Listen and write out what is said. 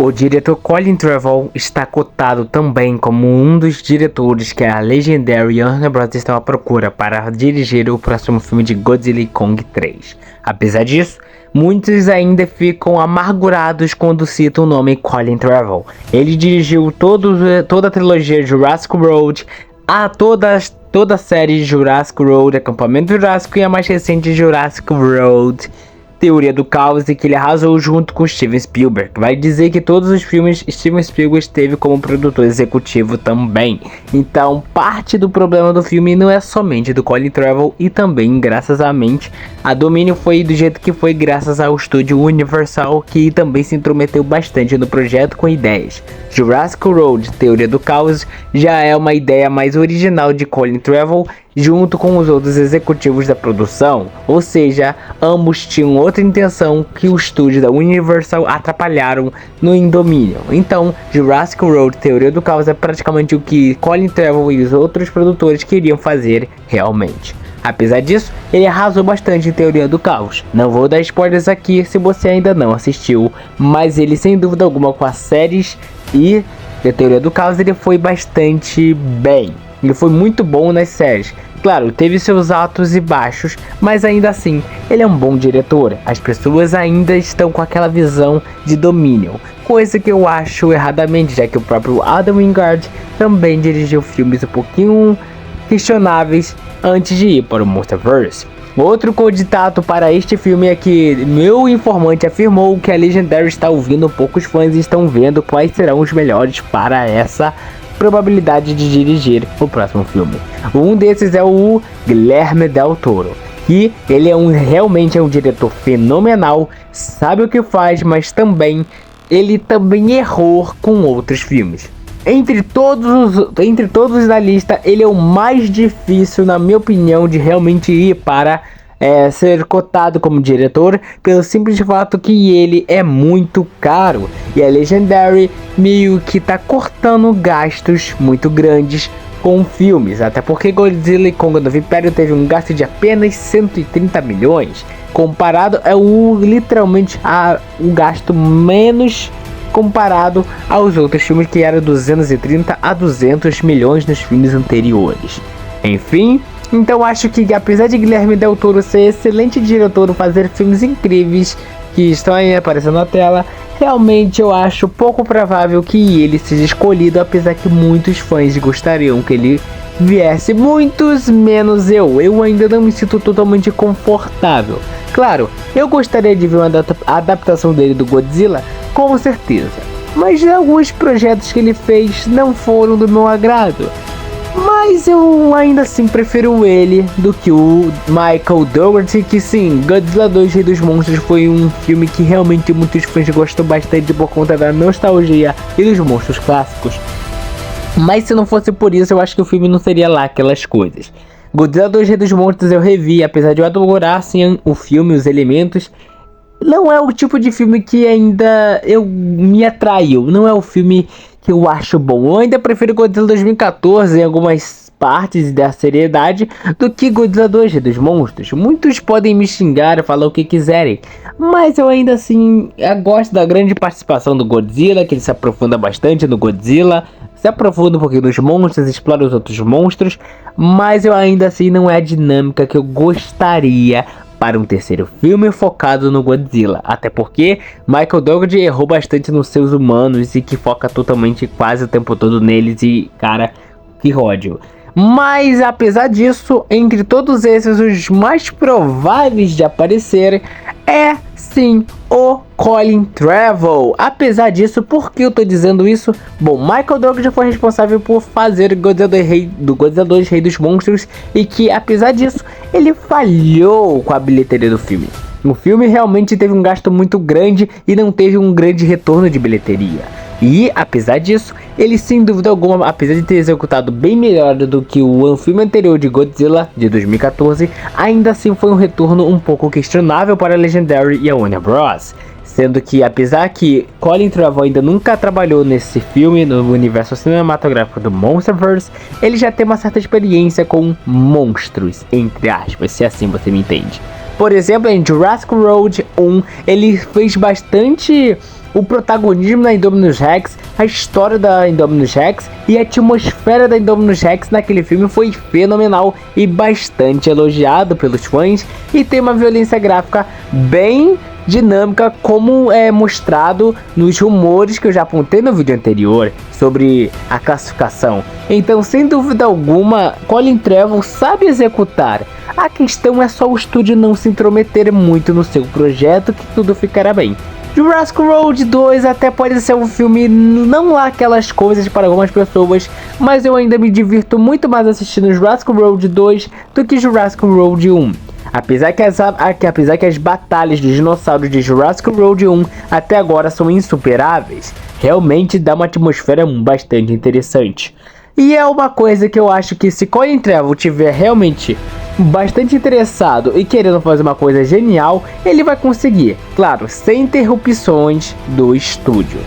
O diretor Colin Trevorrow está cotado também como um dos diretores que a Legendary e Warner Bros. Estão à procura para dirigir o próximo filme de Godzilla e Kong 3. Apesar disso, muitos ainda ficam amargurados quando citam o nome Colin Trevorrow. Ele dirigiu toda a trilogia Jurassic World, toda a série Jurassic World, Acampamento Jurássico e a mais recente Jurassic World, Teoria do Caos, e que ele arrasou junto com Steven Spielberg. Vai dizer que todos os filmes Steven Spielberg esteve como produtor executivo também. Então parte do problema do filme não é somente do Colin Trevorrow, e também graças à mente a Domínio foi do jeito que foi graças ao estúdio Universal, que também se intrometeu bastante no projeto com ideias. Jurassic World, Teoria do Caos, já é uma ideia mais original de Colin Trevorrow junto com os outros executivos da produção, ou seja, ambos tinham outra intenção que o estúdio da Universal atrapalharam no Indomínio. Então, Jurassic World, Teoria do Caos é praticamente o que Colin Trevorrow e os outros produtores queriam fazer realmente. Apesar disso, ele arrasou bastante em Teoria do Caos. Não vou dar spoilers aqui se você ainda não assistiu, mas ele sem dúvida alguma com as séries e a Teoria do Caos ele foi bastante bem. Ele foi muito bom nas séries. Claro, teve seus altos e baixos, mas ainda assim, ele é um bom diretor. As pessoas ainda estão com aquela visão de domínio, coisa que eu acho erradamente, já que o próprio Adam Wingard também dirigiu filmes um pouquinho questionáveis antes de ir para o Monsterverse. Outro candidato para este filme é que meu informante afirmou que a Legendary está ouvindo poucos fãs e estão vendo quais serão os melhores para essa probabilidade de dirigir o próximo filme. Um desses é o Guilherme Del Toro, que ele realmente é um diretor fenomenal, sabe o que faz, mas ele também errou com outros filmes. Entre todos da lista, ele é o mais difícil, na minha opinião, de realmente ir para ser cotado como diretor, pelo simples fato que ele é muito caro. E a Legendary meio que tá cortando gastos muito grandes com filmes, até porque Godzilla e Kong Novo Império teve um gasto de apenas 130 milhões, comparado literalmente o gasto menos comparado aos outros filmes, que era 230 a 200 milhões nos filmes anteriores. Enfim, então acho que apesar de Guilherme Del Toro ser excelente diretor, fazer filmes incríveis que estão aí aparecendo na tela, realmente eu acho pouco provável que ele seja escolhido, apesar que muitos fãs gostariam que ele viesse, muitos menos eu. Eu ainda não me sinto totalmente confortável. Claro, eu gostaria de ver uma adaptação dele do Godzilla, com certeza, mas alguns projetos que ele fez não foram do meu agrado. Mas eu ainda assim prefiro ele do que o Michael Dougherty, que sim, Godzilla 2 Rei dos Monstros foi um filme que realmente muitos fãs gostam bastante por conta da nostalgia e dos monstros clássicos. Mas se não fosse por isso, eu acho que o filme não seria lá aquelas coisas. Godzilla 2 Rei dos Monstros eu revi, apesar de eu adorar assim, o filme, os elementos. Não é o tipo de filme que ainda me atraiu, não é o filme que eu acho bom. Eu ainda prefiro Godzilla 2014 em algumas partes da seriedade do que Godzilla 2 Rei dos Monstros. Muitos podem me xingar e falar o que quiserem, mas eu ainda assim gosto da grande participação do Godzilla, que ele se aprofunda bastante no Godzilla, se aprofunda um pouquinho nos monstros, explora os outros monstros, mas eu ainda assim não é a dinâmica que eu gostaria para um terceiro filme focado no Godzilla, até porque Michael Dougherty errou bastante nos seus humanos e que foca totalmente quase o tempo todo neles, e cara, que ódio. Mas apesar disso, entre todos esses, os mais prováveis de aparecer é sim o Colin Trevorrow. Apesar disso, por que eu tô dizendo isso? Bom, Michael Dougherty foi responsável por fazer Godzilla 2 Rei dos Monstros, e que apesar disso, ele falhou com a bilheteria do filme. O filme realmente teve um gasto muito grande e não teve um grande retorno de bilheteria. E apesar disso, ele sem dúvida alguma, apesar de ter executado bem melhor do que o filme anterior de Godzilla de 2014, ainda assim foi um retorno um pouco questionável para a Legendary e a Warner Bros. Sendo que apesar que Colin Trevorrow ainda nunca trabalhou nesse filme no universo cinematográfico do Monsterverse, ele já tem uma certa experiência com monstros, entre aspas, se assim você me entende. Por exemplo, em Jurassic World 1, ele fez bastante o protagonismo da Indominus Rex, a história da Indominus Rex e a atmosfera da Indominus Rex naquele filme foi fenomenal e bastante elogiado pelos fãs, e tem uma violência gráfica bem dinâmica, como é mostrado nos rumores que eu já apontei no vídeo anterior sobre a classificação. Então, sem dúvida alguma, Colin Trevorrow sabe executar. A questão é só o estúdio não se intrometer muito no seu projeto, que tudo ficará bem. Jurassic World 2 até pode ser um filme não lá aquelas coisas para algumas pessoas, mas eu ainda me divirto muito mais assistindo Jurassic World 2 do que Jurassic World 1. Apesar que as batalhas dos dinossauros de Jurassic World 1 até agora são insuperáveis, realmente dá uma atmosfera bastante interessante. E é uma coisa que eu acho que se Colin Trevorrow tiver realmente bastante interessado e querendo fazer uma coisa genial, ele vai conseguir, claro, sem interrupções do estúdio.